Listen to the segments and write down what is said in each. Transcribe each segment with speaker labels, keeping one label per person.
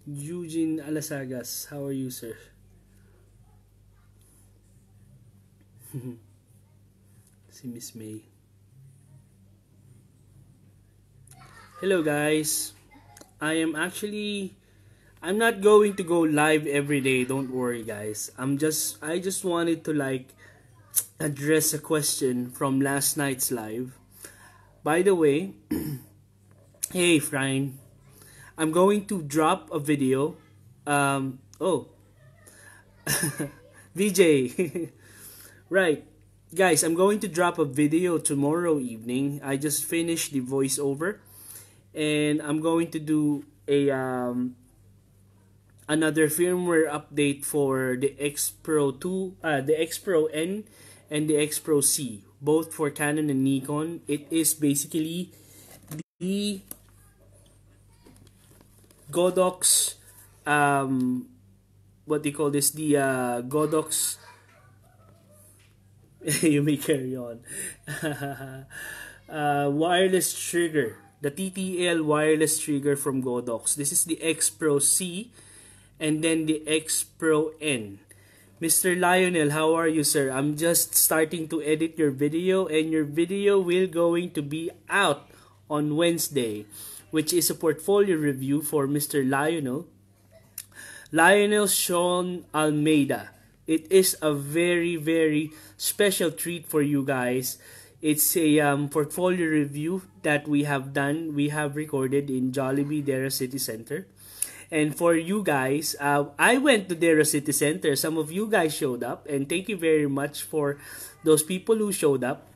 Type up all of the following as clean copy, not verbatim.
Speaker 1: Eugene Alasagas, how are you, sir? Si Miss May. Hello, guys. I'm not going to go live every day. Don't worry, guys. I just wanted to like address a question from last night's live. By the way, hey, Frine, I'm going to drop a video. Oh, VJ. Right. Guys, I'm going to drop a video tomorrow evening. I just finished the voiceover and I'm going to do a another firmware update for the X Pro 2, the X Pro N and the X Pro C, both for Canon and Nikon. It is basically the Godox what do you call this? The Godox you may carry on. Wireless trigger, the TTL wireless trigger from Godox. This is the X Pro C and then the X Pro N. Mr. Lionel, how are you, sir? I'm just starting to edit your video, and your video will going to be out on Wednesday, which is a portfolio review for Mr. Lionel Sean Almeida. It is a very, very special treat for you guys. It's a portfolio review that we have done. We have recorded in Jollibee, Dera City Center. And for you guys, I went to Dera City Center. Some of you guys showed up. And thank you very much for those people who showed up.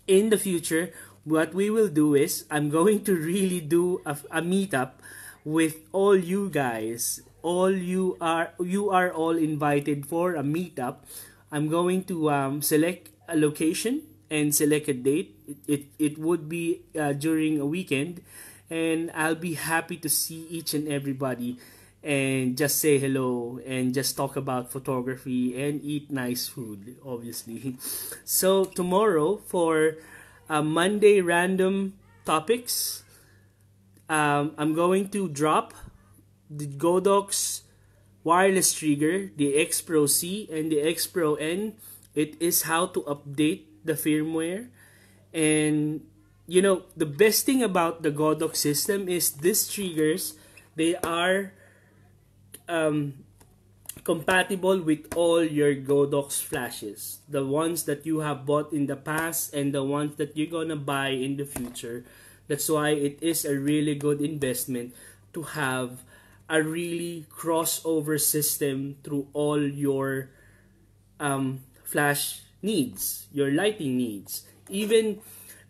Speaker 1: In the future, what we will do is, I'm going to really do a meetup with all you guys. You are all invited for a meetup. I'm going to select a location and select a date. It would be during a weekend, and I'll be happy to see each and everybody and just say hello and just talk about photography and eat nice food, obviously. So tomorrow for Monday random topics, I'm going to drop the Godox wireless trigger, the X Pro C and the X Pro N. It is how to update the firmware. And you know, the best thing about the Godox system is these triggers, they are compatible with all your Godox flashes, the ones that you have bought in the past and the ones that you're gonna buy in the future. That's why it is a really good investment to have a really crossover system through all your flash needs, your lighting needs. Even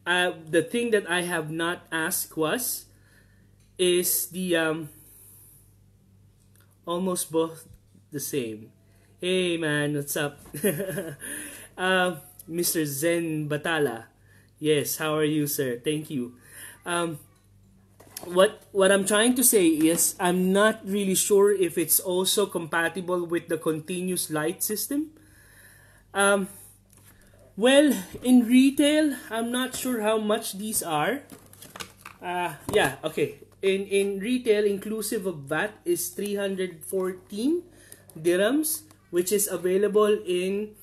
Speaker 1: the thing that I have not asked is the almost both the same. Hey man, what's up? Mr. Zen Batala. Yes, how are you, sir? Thank you. What I'm trying to say is, I'm not really sure if it's also compatible with the continuous light system. Well, in retail, I'm not sure how much these are. Yeah, okay. In retail, inclusive of VAT, is 314 dirhams, which is available in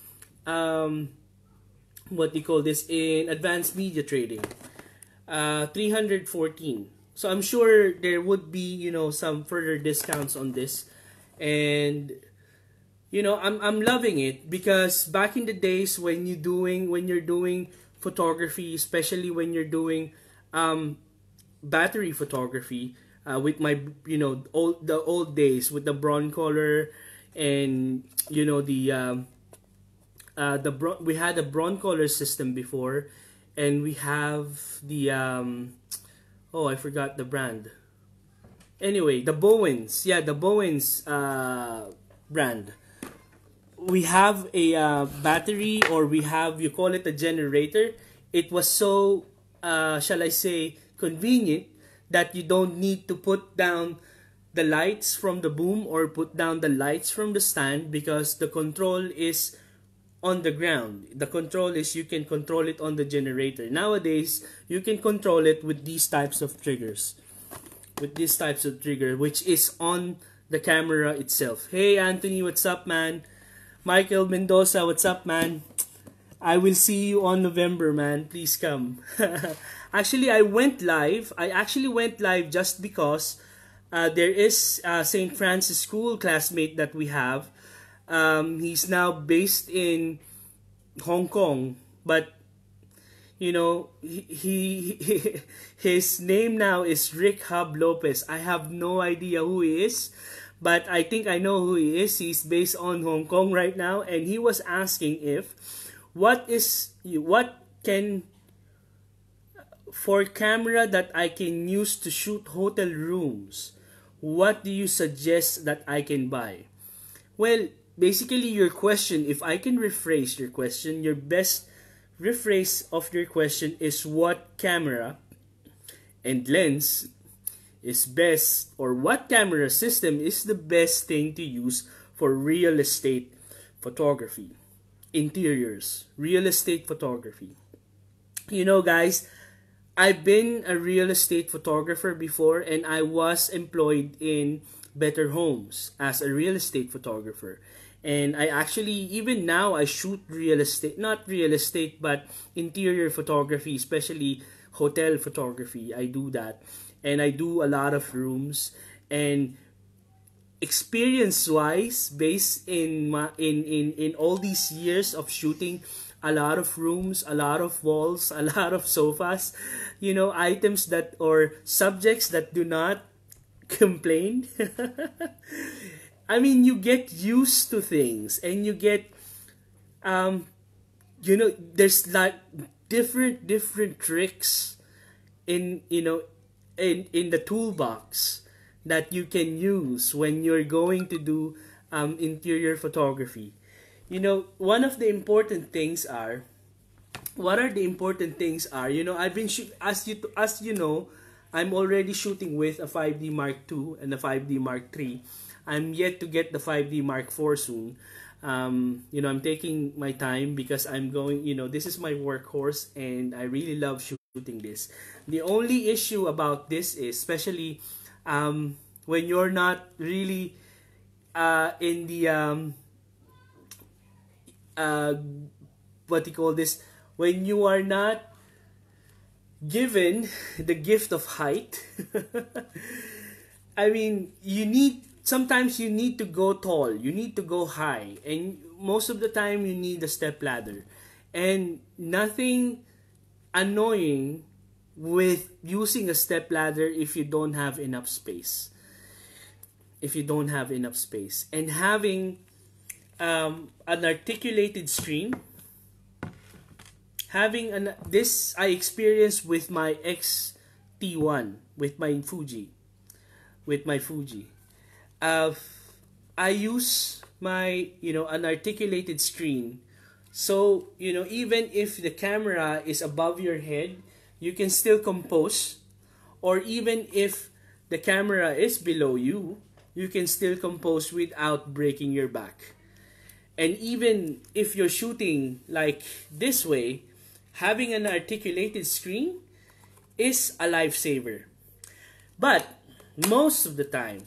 Speaker 1: what do you call this, in advanced media trading. 314. So I'm sure there would be, you know, some further discounts on this. And you know, I'm loving it, because back in the days when you're doing photography, especially when you're doing battery photography, with my, you know, the old days with the broncolor, and you know, we had a broncolor system before, and we have the oh, I forgot the brand. Anyway, the Bowens. Yeah, the Bowens brand. We have a battery, or we have, you call it a generator. It was so, shall I say, convenient that you don't need to put down the lights from the boom or put down the lights from the stand, because the control is on the ground. The control is, you can control it on the generator. Nowadays, you can control it with these types of triggers. with these types of trigger, which is on the camera itself. Hey Anthony, what's up, man? Michael Mendoza, what's up, man? I will see you on November, man. Please come. Actually, I actually went live just because there is St. Francis School classmate that we have. He's now based in Hong Kong, but you know, his name now is Rick Hub Lopez. I have no idea who he is, but I think I know who he is. He's based on Hong Kong right now, and he was asking if what can for camera that I can use to shoot hotel rooms, what do you suggest that I can buy? Well, basically your question, if I can rephrase your question, your best rephrase of your question is what camera and lens is best, or what camera system is the best thing to use for real estate photography, interiors, real estate photography. You know, guys, I've been a real estate photographer before, and I was employed in Better Homes as a real estate photographer. And I actually, even now, I shoot real estate, not real estate, but interior photography, especially hotel photography. I do that. And I do a lot of rooms. And experience-wise, based in all these years of shooting a lot of rooms, a lot of walls, a lot of sofas, you know, items that, or subjects that do not complain. I mean, you get used to things, and you get, you know, there's like different tricks in, you know, in the toolbox that you can use when you're going to do interior photography. You know, one of the important things are, what are the important things are, you know, I've been as you know, I'm already shooting with a 5D Mark II and a 5D Mark III. I'm yet to get the 5D Mark IV soon. You know, I'm taking my time because I'm going, you know, this is my workhorse and I really love shooting this. The only issue about this is, especially when you're not really in the, what do you call this? When you are not given the gift of height, I mean, sometimes you need to go tall, you need to go high, and most of the time you need a step ladder. And nothing annoying with using a step ladder if you don't have enough space. If you don't have enough space. And having an articulated screen, this I experienced with my X-T1, with my Fuji. I use my, you know, an articulated screen. So, you know, even if the camera is above your head, you can still compose. Or even if the camera is below you, you can still compose without breaking your back. And even if you're shooting like this way, having an articulated screen is a lifesaver. But most of the time,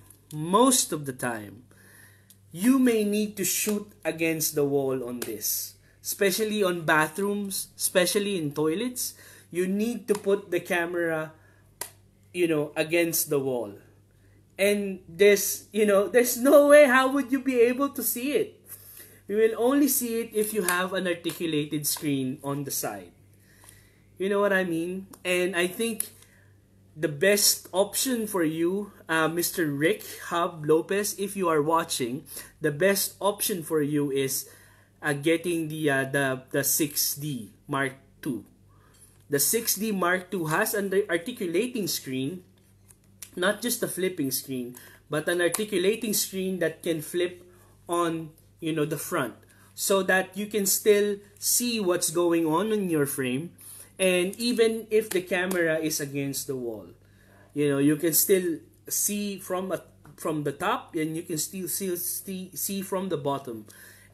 Speaker 1: you may need to shoot against the wall on this. Especially on bathrooms, especially in toilets, you need to put the camera, you know, against the wall. And there's no way how would you be able to see it. You will only see it if you have an articulated screen on the side. You know what I mean? And I think the best option for you, Mr. Rick Hub Lopez, if you are watching, the best option for you is getting the 6D Mark II. The 6D Mark II has an articulating screen, not just a flipping screen, but an articulating screen that can flip on, you know, the front, so that you can still see what's going on in your frame. And even if the camera is against the wall, you know, you can still see from the top, and you can still see from the bottom.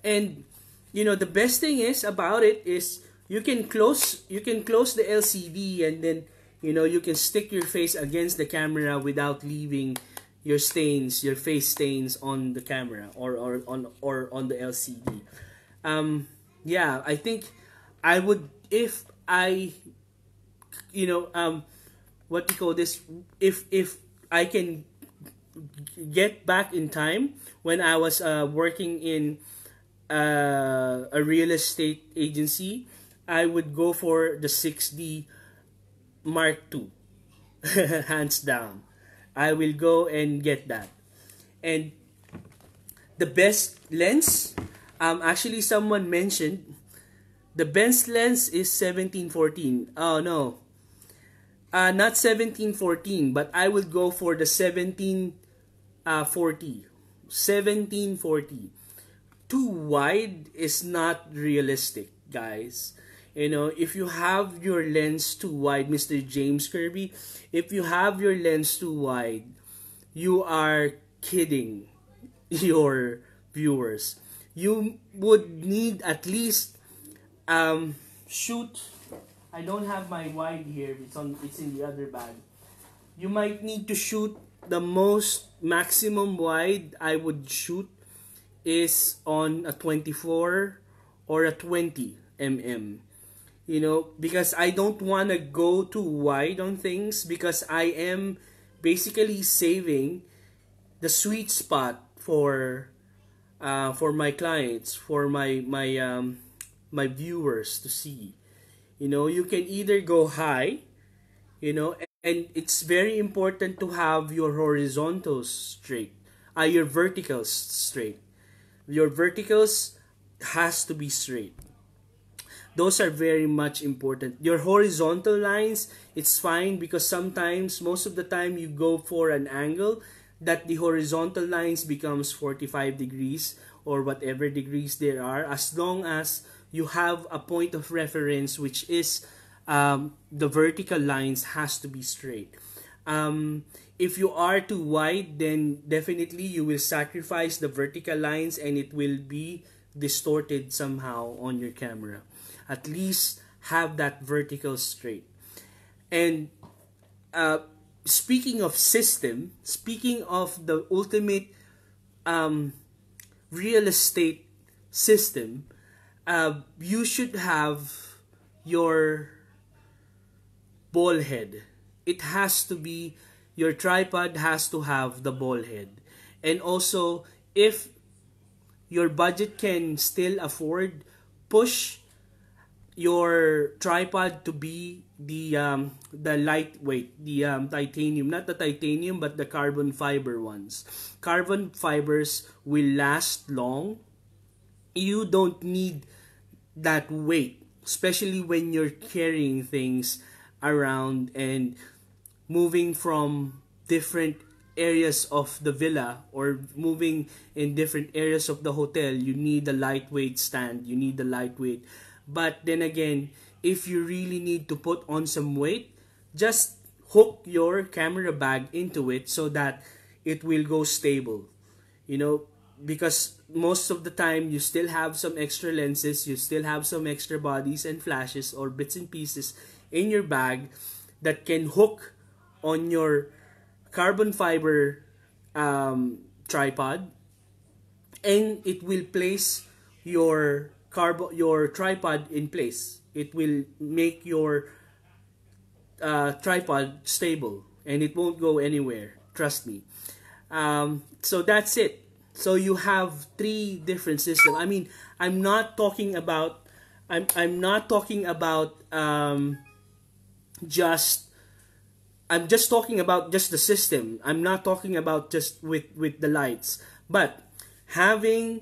Speaker 1: And you know, the best thing is about it is you can close the LCD, and then You know, you can stick your face against the camera without leaving your stains, your face stains on the camera or on the LCD. Yeah, I think I would, if I, you know, what do you call this? If I can get back in time when I was working in a real estate agency, I would go for the 6D Mark II, hands down. I will go and get that. And the best lens, actually someone mentioned the best lens is 1714. Oh no, not 1714, but I will go for the 1740. 1740. Too wide is not realistic, guys. You know, if you have your lens too wide, Mr. James Kirby, if you have your lens too wide, you are kidding your viewers. You would need at least shoot. I don't have my wide here. It's in the other bag. You might need to shoot the most maximum wide I would shoot is on a 24 or a 20 mm. You know, because I don't want to go too wide on things, because I am basically saving the sweet spot for my clients, for my viewers to see. You know, you can either go high, you know, and it's very important to have your horizontals straight, your verticals straight. Your verticals has to be straight. Those are very much important. Your horizontal lines, it's fine, because sometimes, most of the time, you go for an angle that the horizontal lines becomes 45 degrees or whatever degrees there are, as long as you have a point of reference, which is the vertical lines has to be straight. If you are too wide, then definitely you will sacrifice the vertical lines and it will be distorted somehow on your camera. At least have that vertical straight. And speaking of system, speaking of the ultimate real estate system, you should have your ball head. It has to be, your tripod has to have the ball head. And also, if your budget can still afford, push your tripod to be the lightweight, the titanium, not the titanium but the carbon fiber ones. Carbon fibers will last long. You don't need that weight, especially when you're carrying things around and moving from different areas of the villa or moving in different areas of the hotel. You need a lightweight stand, you need a lightweight. But then again, if you really need to put on some weight, just hook your camera bag into it so that it will go stable. You know, because most of the time you still have some extra lenses, you still have some extra bodies and flashes or bits and pieces in your bag that can hook on your carbon fiber tripod, and it will place your tripod in place. It will make your tripod stable and it won't go anywhere, trust me. So that's it. So you have three different systems. I mean, I'm not talking about just I'm just talking about just the system. I'm not talking about just with the lights. But having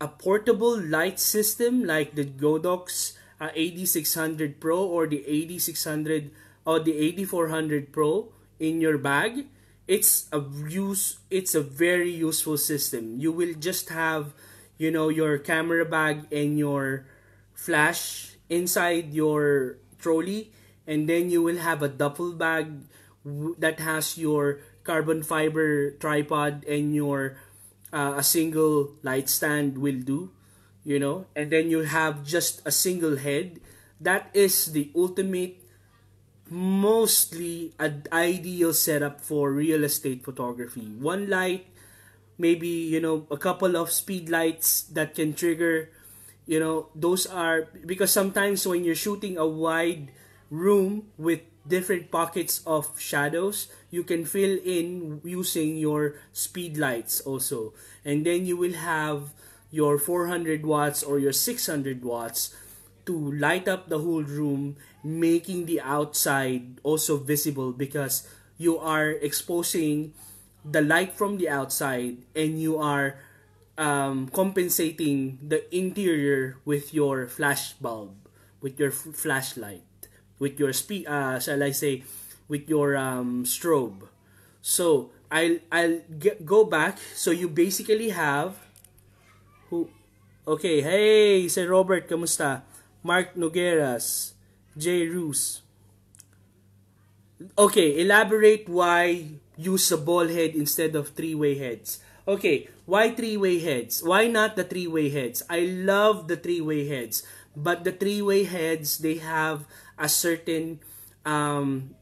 Speaker 1: a portable light system like the Godox AD600 Pro or the AD600 or the AD400 Pro in your bag, it's a very useful system. You will just have, you know, your camera bag and your flash inside your trolley, and then you will have a duffel bag that has your carbon fiber tripod and your a single light stand will do, you know, and then you have just a single head. That is the ultimate mostly an ideal setup for real estate photography. One light, maybe, a couple of speed lights that can trigger, those are because sometimes when you're shooting a wide room with different pockets of shadows, you can fill in using your speed lights also. And then you will have your 400 watts or your 600 watts to light up the whole room, making the outside also visible because you are exposing the light from the outside and you are compensating the interior with your flash bulb, with your flashlight, with your shall I say, with your strobe. So go back. So you basically have who? Okay, hey, Sir Robert, kamusta? Mark Nogueras, J. Roos. Okay, elaborate why use a ball head instead of three-way heads. Okay, why three-way heads? Why not the three-way heads? I love the three-way heads, but the three-way heads, a certain um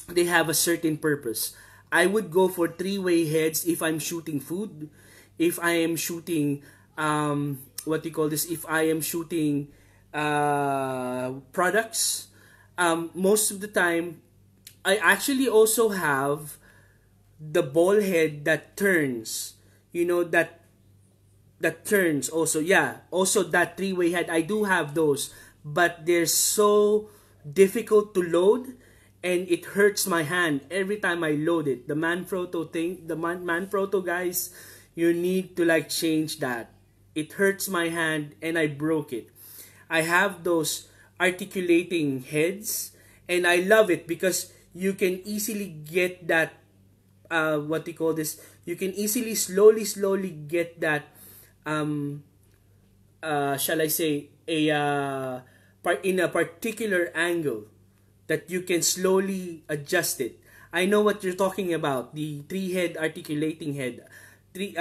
Speaker 1: they have a certain purpose. I would go for three-way heads if I'm shooting food, if I am shooting what do you call this? If I am shooting products, most of the time I actually also have the ball head that turns. That turns also. Yeah, also that three-way head. I do have those, but they're so difficult to load and it hurts my hand every time I load it. The Manfrotto thing, the Manfrotto guys, you need to like change that. It hurts my hand and I broke it. I have those articulating heads and I love it because you can easily get that what do you call this? You can easily slowly get that shall I say in a particular angle that you can slowly adjust it. I know what you're talking about, the three head articulating head. Three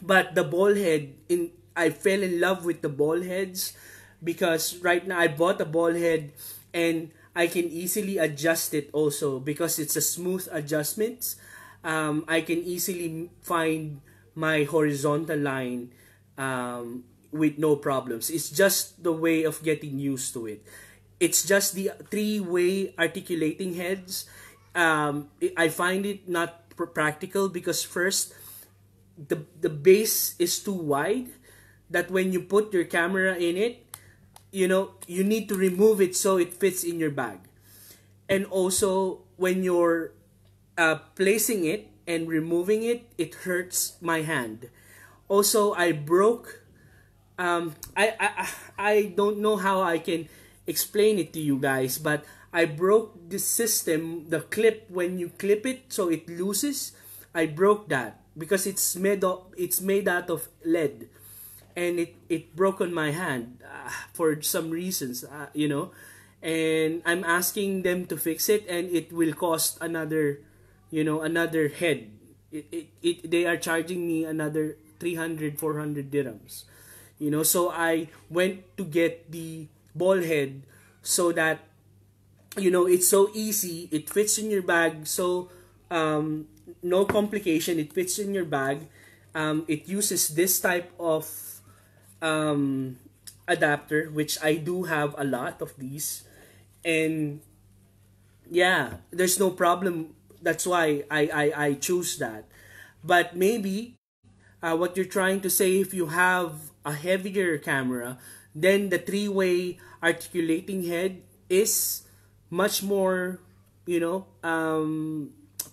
Speaker 1: but the ball head, in I fell in love with the ball heads because right now I bought a ball head and I can easily adjust it also because it's a smooth adjustment. I can easily find my horizontal line with no problems. It's just the way of getting used to it. It's just the three-way articulating heads. I find it not practical because first, the base is too wide that when you put your camera in it, you need to remove it so it fits in your bag. And also when you're placing it and removing it, it hurts my hand. Also, I broke I don't know how I can explain it to you guys, but I broke the system, the clip when you clip it so it looses. I broke that because it's made out of lead, and it broke on my hand for some reasons, and I'm asking them to fix it, and it will cost another, another head. They are charging me another 300 400 dirhams. So I went to get the ball head so that it's so easy, it fits in your bag, so no complication, it fits in your bag. It uses this type of adapter, which I do have a lot of these, and yeah, there's no problem. That's why I choose that. But maybe what you're trying to say, if you have a heavier camera, then the three-way articulating head is much more,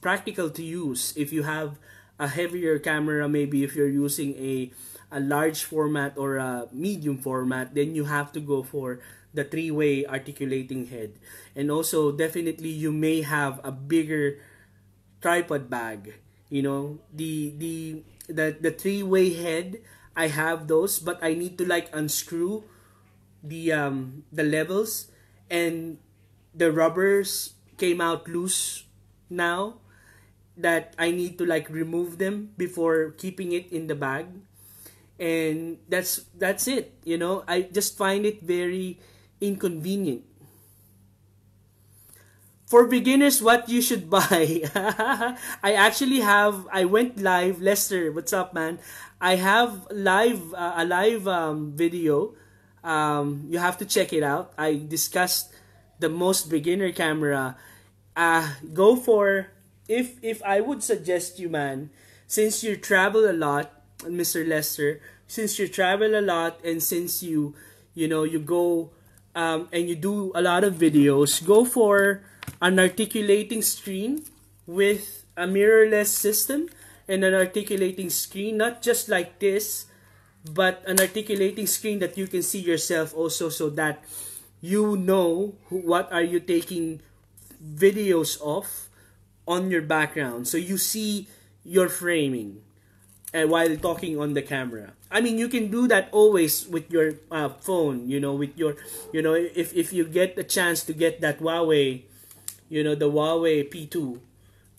Speaker 1: practical to use. If you have a heavier camera, maybe if you're using a large format or a medium format, then you have to go for the three-way articulating head. And also, definitely, you may have a bigger tripod bag. The three-way head, I have those, but I need to like unscrew the levels, and the rubbers came out loose now, that I need to like remove them before keeping it in the bag. And that's it. I just find it very inconvenient. For beginners, what you should buy. I went live. Lester, what's up, man? I have a live video. You have to check it out. I discussed the most beginner camera. Go for, if I would suggest you, man, since you travel a lot, Mr. Lester, since you travel a lot, and since you go and you do a lot of videos, go for an articulating screen with a mirrorless system and an articulating screen, not just like this, but an articulating screen that you can see yourself also, so that you know what are you taking videos of on your background, so you see your framing while talking on the camera. I mean, you can do that always with your phone, with your, if you get a chance to get that Huawei, the Huawei P2,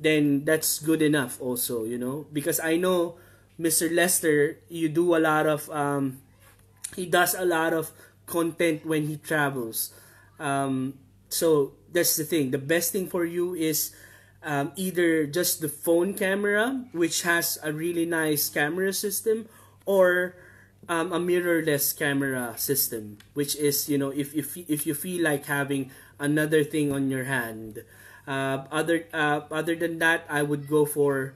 Speaker 1: then that's good enough also, because I know Mr. Lester, you do a lot of, he does a lot of content when he travels. So that's the thing. The best thing for you is either just the phone camera, which has a really nice camera system, or a mirrorless camera system, which is, if you feel like having another thing on your hand. Other than that, I would go for,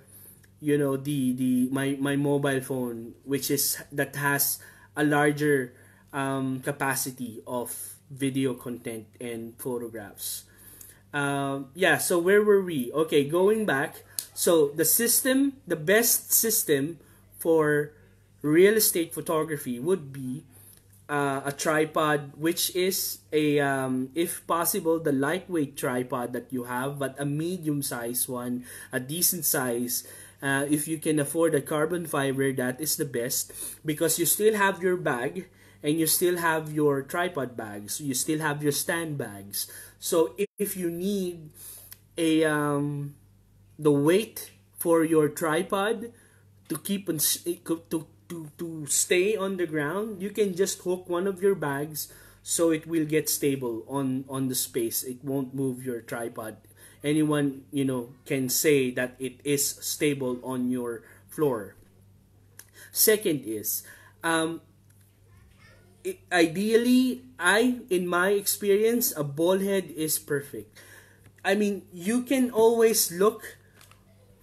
Speaker 1: my mobile phone, which is that has a larger capacity of video content and photographs. Yeah, so where were we? Okay, going back. So the best system for real estate photography would be a tripod, which is if possible, the lightweight tripod that you have, but a medium size one, a decent size. If you can afford a carbon fiber, that is the best, because you still have your bag and you still have your tripod bags, you still have your stand bags. So if you need a the weight for your tripod to keep on to stay on the ground, you can just hook one of your bags so it will get stable on the space. It won't move your tripod. Anyone can say that it is stable on your floor. Second is, ideally, in my experience, a ball head is perfect. I mean, you can always look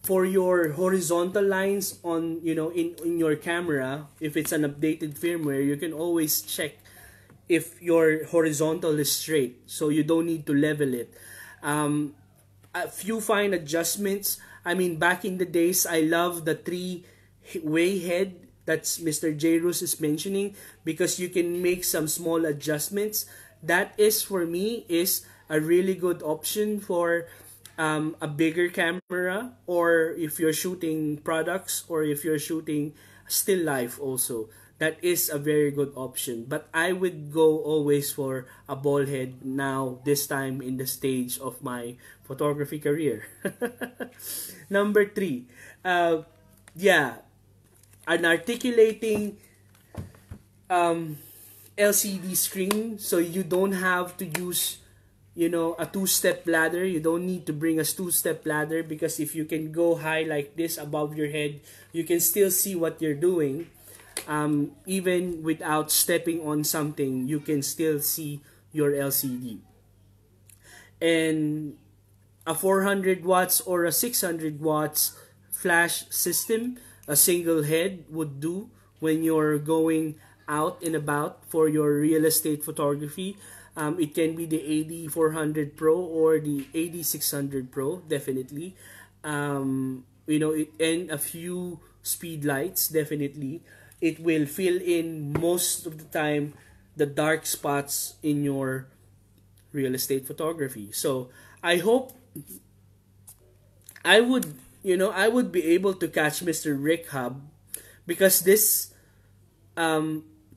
Speaker 1: for your horizontal lines on, in your camera. If it's an updated firmware, you can always check if your horizontal is straight, so you don't need to level it. A few fine adjustments. I mean, back in the days, I love the three-way head that's Mr. Jairus is mentioning, because you can make some small adjustments. That is, for me, is a really good option for a bigger camera, or if you're shooting products, or if you're shooting still life also. That is a very good option. But I would go always for a ball head now, this time in the stage of my photography career. Number 3, yeah, an articulating LCD screen, so you don't have to use a two-step ladder. You don't need to bring a two-step ladder, because if you can go high like this above your head, you can still see what you're doing. Even without stepping on something, you can still see your LCD. And a 400 watts or a 600 watts flash system, a single head would do when you're going out and about for your real estate photography. It can be the AD400 Pro or the AD600 Pro, definitely. And a few speed lights, definitely. It will fill in most of the time the dark spots in your real estate photography. So I hope I would be able to catch Mr. Rick Hub, because this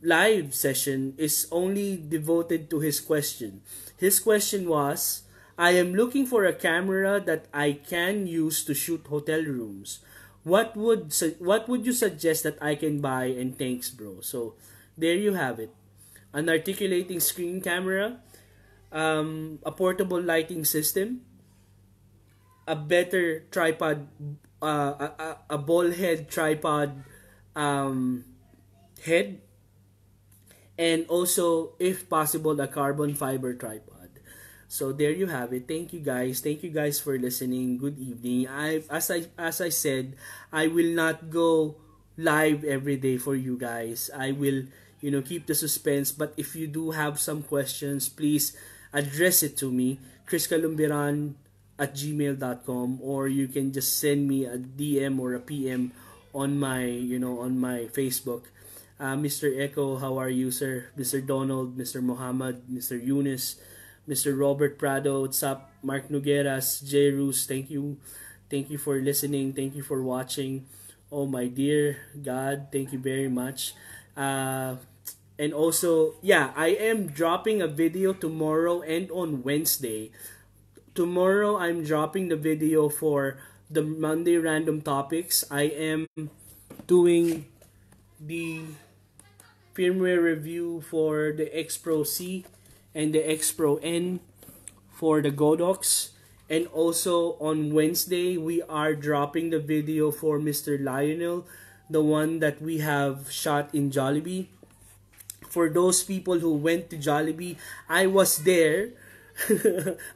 Speaker 1: live session is only devoted to his question. His question was, I am looking for a camera that I can use to shoot hotel rooms. What would you suggest that I can buy, and thanks, bro. So there you have it. An articulating screen camera, a portable lighting system, a better tripod, a ball head tripod um, head, and also, if possible, a carbon fiber tripod. So there you have it. Thank you guys. Thank you guys for listening. Good evening. As I said, I will not go live every day for you guys. I will, keep the suspense. But if you do have some questions, please address it to me, chriscalumberan@gmail.com, or you can just send me a DM or a PM on my Facebook. Mr. Echo, how are you, sir? Mr. Donald, Mr. Muhammad, Mr. Yunus, Mr. Robert Prado, what's up? Mark Nogueras, J. Roos, thank you. Thank you for listening. Thank you for watching. Oh, my dear God, thank you very much. And also, yeah, I am dropping a video tomorrow and on Wednesday. Tomorrow, I'm dropping the video for the Monday random topics. I am doing the firmware review for the X Pro C and the X Pro N for the Godox. And also on Wednesday, we are dropping the video for Mr. Lionel, the one that we have shot in Jollibee. For those people who went to Jollibee, I was there.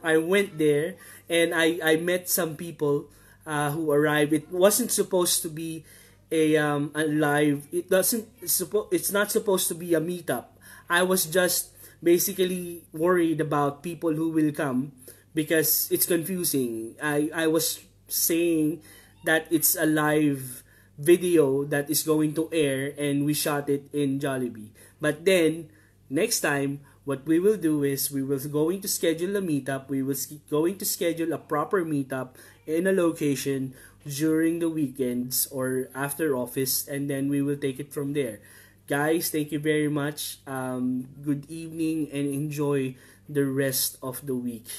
Speaker 1: I went there and I met some people who arrived. It wasn't supposed to be a live. It's not supposed to be a meetup. I was just basically worried about people who will come because it's confusing. I was saying that it's a live video that is going to air and we shot it in Jollibee. But then next time what we will do is we will going to schedule a meetup. We will going to schedule a proper meetup in a location during the weekends or after office, and then we will take it from there. Guys, thank you very much. Good evening and enjoy the rest of the week.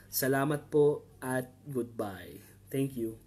Speaker 1: Salamat po at goodbye. Thank you.